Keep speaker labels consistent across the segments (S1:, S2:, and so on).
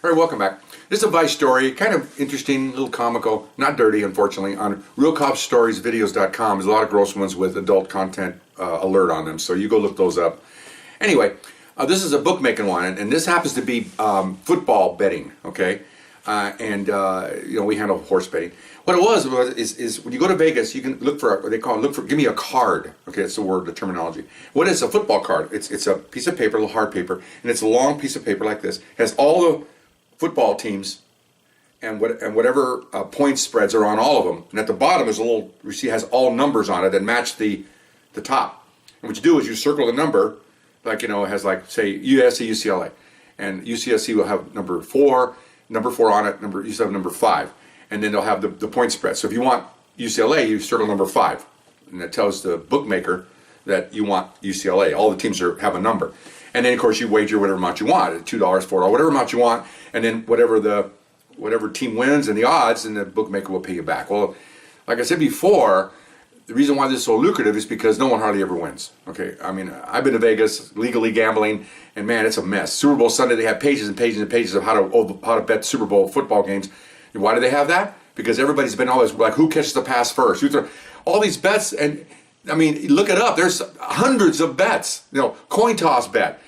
S1: All right, welcome back. This is a Vice story, kind of interesting, a little comical, not dirty, unfortunately, on realcopstoriesvideos.com. There's a lot of gross ones with adult content alert on them, so you go look those up. Anyway, this is a bookmaking one, and this happens to be football betting, okay? We handle horse betting. What it was is when you go to Vegas, you can look for what they call give me a card. Okay, that's the word, the terminology. What is a football card? It's a piece of paper, a little hard paper, and it's a long piece of paper like this. It has all the football teams and whatever point spreads are on all of them. And at the bottom is a little receipt, has all numbers on it that match the top. And what you do is you circle the number, like, it has, like, say USC, UCLA, and UCSC will have number 4 on it. You have number 5, and then they'll have the point spread. So if you want UCLA, you circle number 5, and that tells the bookmaker that you want UCLA. All the teams have a number, and then of course you wager whatever amount you want, $2, $4, whatever amount you want, and then whatever team wins and the odds, and the bookmaker will pay you back. Well, like I said before, the reason why this is so lucrative is because no one hardly ever wins. Okay, I mean, I've been to Vegas legally gambling, and man, it's a mess. Super Bowl Sunday, they have pages and pages and pages of how to bet Super Bowl football games. Why do they have that? Because everybody's been always like, who catches the pass first? All these bets, and I mean, look it up. There's hundreds of bets. Coin toss bet.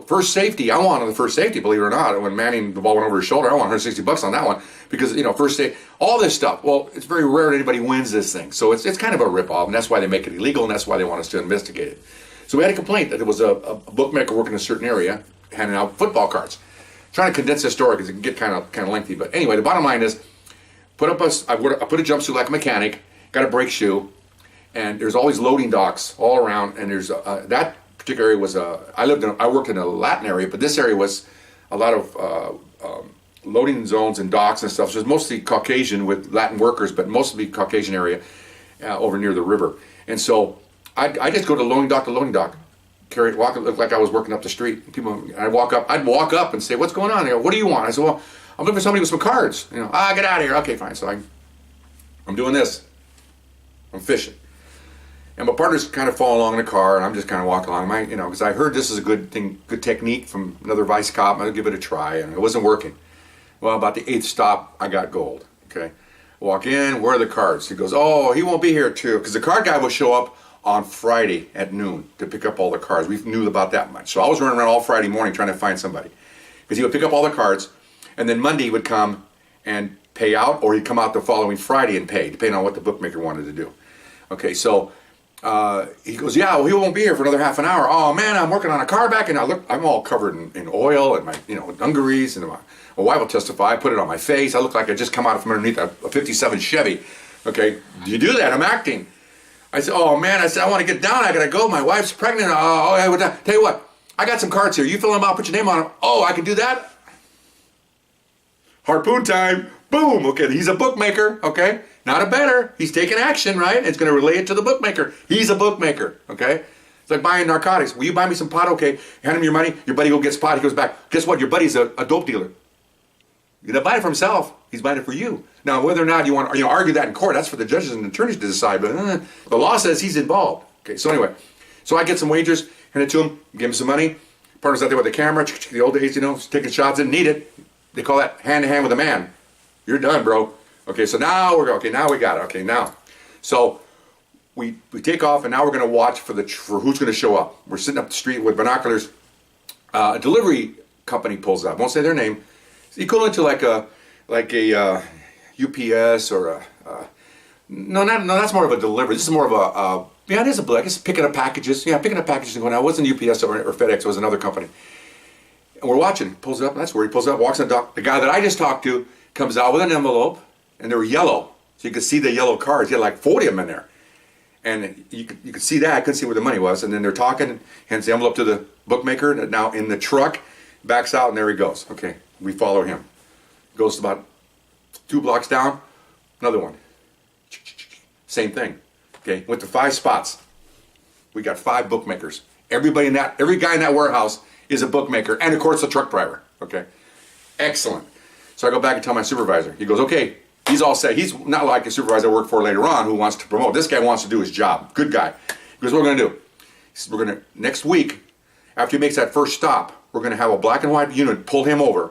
S1: First safety. I wanted the first safety, believe it or not. When Manning, the ball went over his shoulder, I want $160 on that one because, first safety, all this stuff. Well, it's very rare that anybody wins this thing. So it's kind of a ripoff, and that's why they make it illegal, and that's why they want us to investigate it. So we had a complaint that there was a bookmaker working in a certain area handing out football cards. I'm trying to condense this story because it can get kind of lengthy. But anyway, the bottom line is, I put a jumpsuit like a mechanic, got a brake shoe, and there's all these loading docks all around, and there's that particular area was I worked in a Latin area, but this area was a lot of loading zones and docks and stuff. So it's mostly Caucasian with Latin workers, but mostly Caucasian area over near the river. And so I just go to loading dock, look like I was working up the street. I'd walk up and say, "What's going on?" They go, "What do you want?" I said, "Well, I'm looking for somebody with some cards." Get out of here. Okay, fine. So I'm doing this. I'm fishing. And my partner's kind of following along in the car, and I'm just kind of walking along. Because I heard this is a good technique from another vice cop. I'll give it a try, and it wasn't working. Well, about the 8th stop, I got gold. Okay, walk in. Where are the cards? He goes, "Oh, he won't be here too, because the card guy will show up on Friday at noon to pick up all the cards." We knew about that much, so I was running around all Friday morning trying to find somebody, because he would pick up all the cards, and then Monday he would come and pay out, or he'd come out the following Friday and pay, depending on what the bookmaker wanted to do. Okay, so. He goes, "Yeah, well, he won't be here for another half an hour." "Oh man, I'm working on a car back, and I'm all covered in oil and my, dungarees, and my wife will testify. I put it on my face. I look like I just come out from underneath a 57 Chevy. Okay, "Do you do that?" "I'm acting." I said, "Oh man," I said, "I want to get down. I gotta go. My wife's pregnant." I would tell you what. I got some cards here. You fill them out. Put your name on them." "Oh, I can do that." Harpoon time. Boom. Okay, he's a bookmaker. Okay. Not a bettor. He's taking action, right? It's going to relay it to the bookmaker. He's a bookmaker, okay? It's like buying narcotics. "Will you buy me some pot?" "Okay." Hand him your money. Your buddy go gets pot. He goes back. Guess what? Your buddy's a dope dealer. He's not buying it for himself. He's buying it for you. Now, whether or not you want to argue that in court, that's for the judges and attorneys to decide. But the law says he's involved. Okay, so anyway. So I get some wagers, hand it to him, give him some money. Partner's out there with the camera. The old days, taking shots, didn't need it. They call that hand-to-hand with a man. You're done, bro. Okay, so now now we got it. Okay, now. So we take off, and now we're going to watch for who's going to show up. We're sitting up the street with binoculars. A delivery company pulls up. Won't say their name. It's equivalent to like a UPS or no, that's more of a delivery. This is more of it is I guess picking up packages. Yeah, picking up packages and going out. It wasn't UPS or FedEx. It was another company. And we're watching. He pulls up, and that's where he pulls up, walks in the dock. The guy that I just talked to comes out with an envelope. And they were yellow, so you could see the yellow cards. He had like 40 of them in there, and you could see that. I couldn't see where the money was. And then they're talking, hands the envelope to the bookmaker. And now in the truck, backs out, and there he goes. Okay, we follow him. Goes about 2 blocks down, another one. Same thing. Okay, went to 5 spots. We got 5 bookmakers. Every guy in that warehouse is a bookmaker, and of course the truck driver. Okay, excellent. So I go back and tell my supervisor. He goes, "Okay." He's all set. He's not like a supervisor I work for later on who wants to promote. This guy wants to do his job. Good guy. He goes, "What we're going to do?" He says, "We're going to, next week, after he makes that first stop, we're going to have a black and white unit pull him over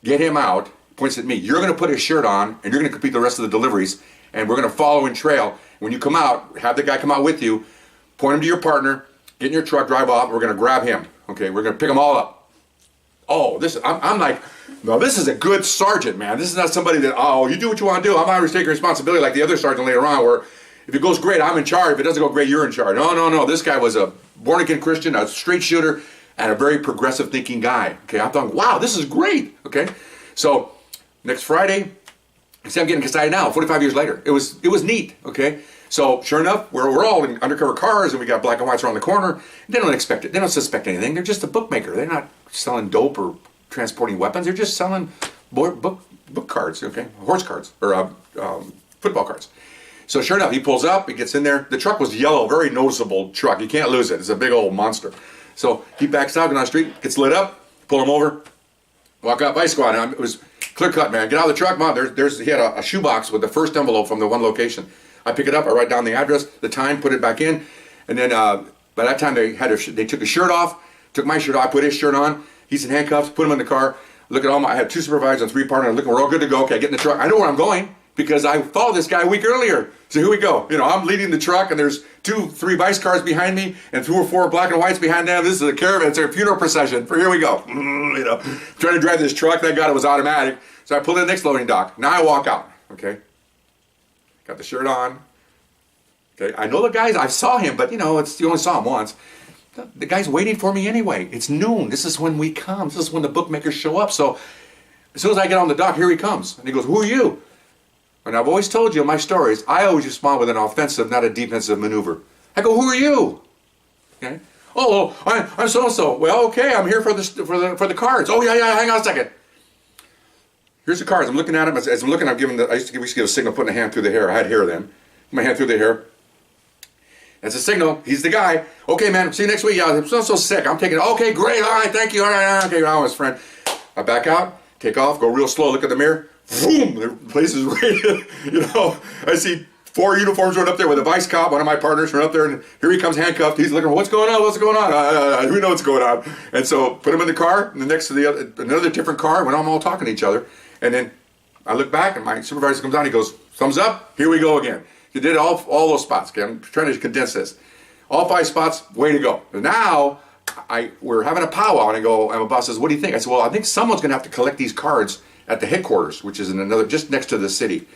S1: get him out, points at me. You're going to put his shirt on, and you're going to complete the rest of the deliveries, and we're going to follow in trail. When you come out, have the guy come out with you, point him to your partner, get in your truck, drive off, and we're going to grab him. Okay, we're going to pick them all up. Oh, I'm like, no, this is a good sergeant, man. This is not somebody that, oh, you do what you want to do. I'm always taking responsibility like the other sergeant later on, where if it goes great, I'm in charge. If it doesn't go great, you're in charge. No. This guy was a born-again Christian, a straight shooter, and a very progressive thinking guy. Okay, I'm thinking, wow, this is great. Okay, so next Friday, see, I'm getting excited now, 45 years later. It was neat, okay? So sure enough, we're all in undercover cars, and we got black and whites around the corner. They don't expect it. They don't suspect anything. They're just a bookmaker. They're not selling dope or transporting weapons. They're just selling book cards, okay? Horse cards, or football cards. So sure enough, he pulls up, he gets in there. The truck was yellow, very noticeable truck. You can't lose it. It's a big old monster. So he backs out on the street, gets lit up, pull him over, walk out, vice squad. It was clear cut, man. Get out of the truck, Mom. He had a shoebox with the first envelope from the one location. I pick it up, I write down the address, the time, put it back in, and then by that time they took his shirt off, took my shirt off, I put his shirt on. He's in handcuffs, put him in the car. Look at I had 2 supervisors and 3 partners. Looking, we're all good to go. Okay, I get in the truck. I know where I'm going because I followed this guy a week earlier. So here we go. I'm leading the truck, and there's 2-3 vice cars behind me, and 2 or 4 black and whites behind them. This is a caravan. It's a funeral procession. Here we go. Trying to drive this truck. Thank God it was automatic. So I pulled in the next loading dock. Now I walk out. Okay. Got the shirt on. Okay, I know the guys. I saw him, but you only saw him once. The guy's waiting for me anyway. It's noon. This is when we come. This is when the bookmakers show up. So as soon as I get on the dock, here he comes, and he goes, "Who are you?" And I've always told you in my stories, I always respond with an offensive, not a defensive maneuver. I go, "Who are you?" Okay. Oh, I'm so and so. Well, okay, I'm here for the cards. Oh yeah. Hang on a second. Here's the cards. I'm looking at them. As I'm looking, we used to give a signal, putting a hand through the hair. I had hair then. My hand through the hair. That's a signal. He's the guy. Okay, man. See you next week. Yeah, I'm so sick. I'm taking it. Okay, great. All right, thank you. All right, okay. I'm his friend. I back out, take off, go real slow, look at the mirror. Boom! The place is raided. I see 4 uniforms run up there with a vice cop. One of my partners run up there, and here he comes handcuffed. He's looking, what's going on? What's going on? We know what's going on. And so put him in the car, and the next to another different car. When I'm all talking to each other, and then I look back, and my supervisor comes down. He goes, thumbs up. Here we go again. You did all those spots. Okay, I'm trying to condense this. All 5 spots. Way to go. And now we're having a powwow, and my boss says, "What do you think?" I said, "Well, I think someone's going to have to collect these cards at the headquarters, which is just next to the city.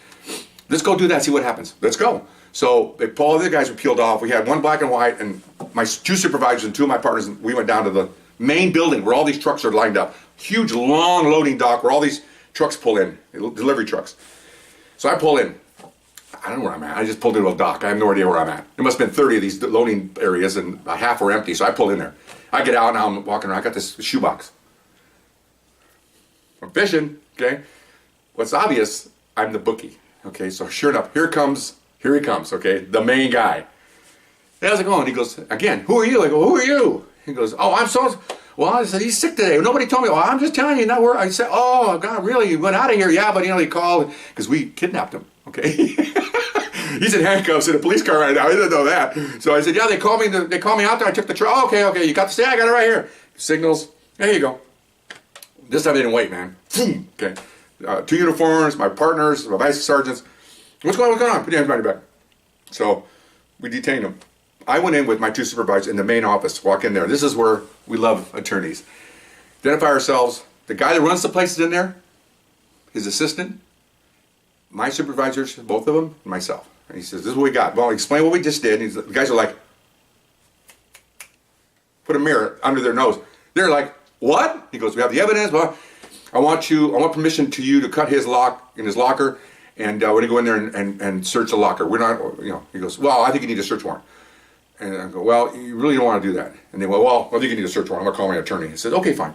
S1: Let's go do that. See what happens. Let's go." So all the other guys were peeled off. We had 1 black and white, and my 2 supervisors and 2 of my partners. And we went down to the main building where all these trucks are lined up. Huge, long loading dock where all these trucks pull in, delivery trucks. So I pull in. I don't know where I'm at. I just pulled into a dock. I have no idea where I'm at. There must have been 30 of these loading areas, and half were empty. So I pull in there. I get out, and I'm walking around. I got this shoebox. I'm fishing, okay? What's obvious, I'm the bookie. Okay, so sure enough, here he comes, okay? The main guy. Hey, how's it going? He goes, again, who are you? I go, who are you? He goes, oh, I'm so, well, I said, he's sick today. Nobody told me. Well, I'm just telling you, not where. I said, oh, God, really? You went out of here? Yeah, but he called, because we kidnapped him, okay? He's in handcuffs in a police car right now. He didn't know that. So I said, yeah, they called me out there. I took the truck. Oh, okay, you got the, I got it right here. Signals. There you go. This time they didn't wait, man. Okay. 2 uniforms, my partners, my vice sergeants. What's going on? Put your hands behind your back. So we detained him. I went in with my 2 supervisors in the main office. Walk in there. This is where we love attorneys. Identify ourselves. The guy that runs the place is in there. His assistant. My supervisors, both of them, and myself. And he says, this is what we got. Well, explain what we just did. And the guys are like, put a mirror under their nose. They're like, what? He goes, we have the evidence. Well, I want permission to you to cut his lock in his locker, and we're gonna go in there and search the locker. We're not, he goes, well, I think you need a search warrant. And I go, well, you really don't want to do that. And they went, well, I think you need a search warrant. I'm gonna call my attorney. He says, okay, fine.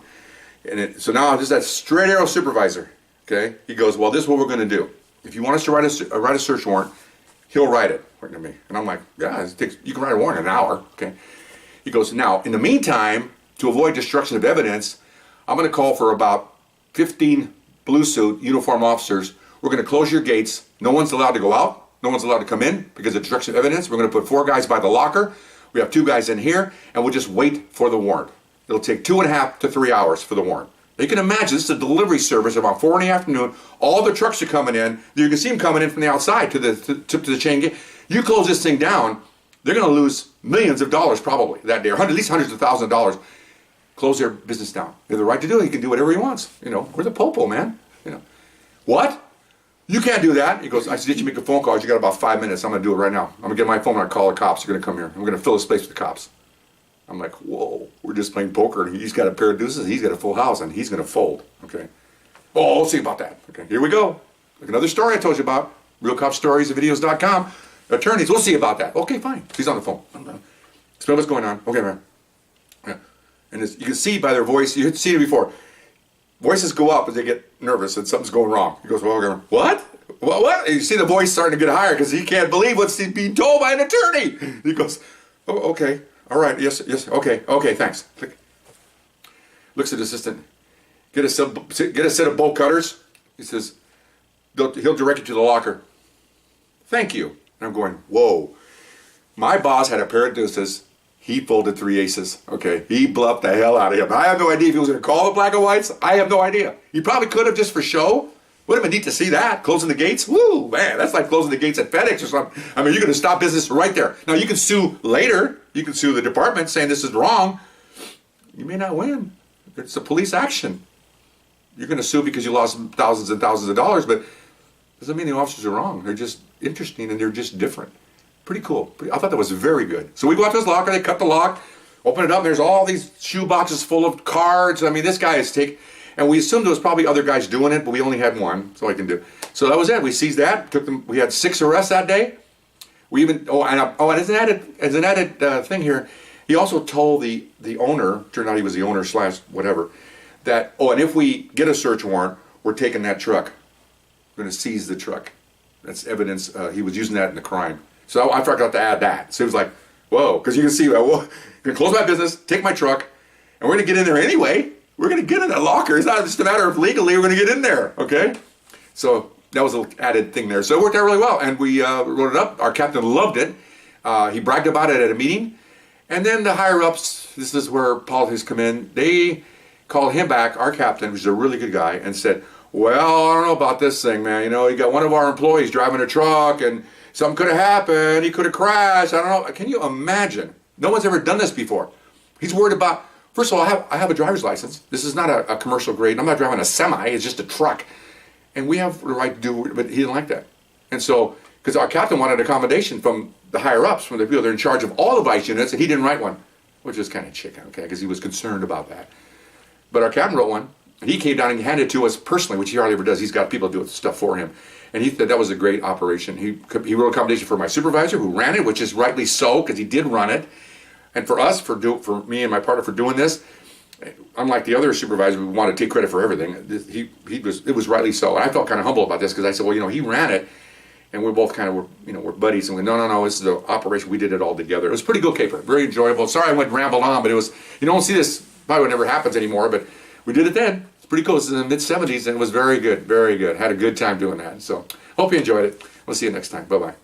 S1: And so now this is that straight arrow supervisor. Okay. He goes, well, this is what we're gonna do. If you want us to write a search warrant, he'll write it. Right to me. And I'm like, yeah, you can write a warrant in an hour. Okay. He goes, now, in the meantime, to avoid destruction of evidence, I'm going to call for about 15 blue suit uniform officers. We're going to close your gates. No one's allowed to go out. No one's allowed to come in because of destruction of evidence. We're going to put 4 guys by the locker. We have 2 guys in here, and we'll just wait for the warrant. It'll take 2.5 to 3 hours for the warrant. You can imagine, this is a delivery service about 4 in the afternoon. All the trucks are coming in. You can see them coming in from the outside to the chain gate. You close this thing down, they're going to lose millions of dollars probably that day, or at least hundreds of thousands of dollars. Close their business down. They have the right to do it. He can do whatever he wants. You know, we're the popo, man. You know, what? You can't do that. He goes, I suggest you make a phone call. You got about 5 minutes. I'm going to do it right now. I'm going to get my phone and I'll call the cops. They're going to come here. I'm going to fill this place with the cops. I'm like, whoa, we're just playing poker, and he's got a pair of deuces, he's got a full house, and he's going to fold, okay? Oh, we'll see about that. Okay, here we go. Like another story I told you about, realcopstoriesvideos.com. Attorneys, we'll see about that. Okay, fine. He's on the phone. Explain what's going on. Okay, man. Yeah. And you can see by their voice, you had seen it before. Voices go up as they get nervous and something's going wrong. He goes, well, what? What? And you see the voice starting to get higher because he can't believe what's being told by an attorney. He goes, oh, okay. All right, yes, okay, thanks. Looks at the assistant. Get a set of bolt cutters. He says, he'll direct you to the locker. Thank you. And I'm going, whoa. My boss had a pair of deuces. He folded 3 aces. Okay, he bluffed the hell out of him. I have no idea if he was going to call the black and whites. I have no idea. He probably could have just for show. Would have been neat to see that. Closing the gates. Woo, man, that's like closing the gates at FedEx or something. I mean, you're going to stop business right there. Now, you can sue later. You can sue the department saying this is wrong. You may not win. It's a police action. You're going to sue because you lost thousands and thousands of dollars, but doesn't mean the officers are wrong. They're just interesting and they're just different. Pretty cool. I thought that was very good. So we go out to his locker. They cut the lock, open it up, and there's all these shoe boxes full of cards. I mean, this guy is taking... And we assumed there was probably other guys doing it, but we only had one, so I can do. So that was it. We seized that. Took them. We had 6 arrests that day. We even and as an added thing here, he also told the owner. Turned out he was the owner / whatever. That and if we get a search warrant, we're taking that truck. We're going to seize the truck. That's evidence he was using that in the crime. So I forgot to add that. So he was like, whoa, because you can see, I'm going to close my business, take my truck, and we're going to get in there anyway. We're going to get in that locker. It's not just a matter of legally, we're going to get in there, okay? So that was an added thing there. So it worked out really well, and we wrote it up. Our captain loved it. He bragged about it at a meeting. And then the higher-ups, this is where politics come in, they called him back, our captain, who's a really good guy, and said, well, I don't know about this thing, man. You know, you got one of our employees driving a truck, and something could have happened. He could have crashed. I don't know. Can you imagine? No one's ever done this before. He's worried about... First of all, I have a driver's license. This is not a commercial grade. I'm not driving a semi. It's just a truck. And we have the right to do it, but he didn't like that. And so, because our captain wanted accommodation from the higher-ups, from the people that are in charge of all the vice units, and he didn't write one, which is kind of chicken, okay, because he was concerned about that. But our captain wrote one, and he came down and handed it to us personally, which he hardly ever does. He's got people do stuff for him. And he said that was a great operation. He wrote accommodation for my supervisor, who ran it, which is rightly so, because he did run it. And for us, for me and my partner for doing this, unlike the other supervisor who wanted to take credit for everything, it was rightly so. And I felt kind of humble about this because I said, well, you know, he ran it, and we're both kind of, we're buddies. And we no, this is the operation. We did it all together. It was pretty good caper, very enjoyable. Sorry I went rambled on, but it was, you don't see this, probably never happens anymore, but we did it then. It's pretty cool. This is in the mid-'70s, and it was very good, very good. Had a good time doing that. So hope you enjoyed it. We'll see you next time. Bye-bye.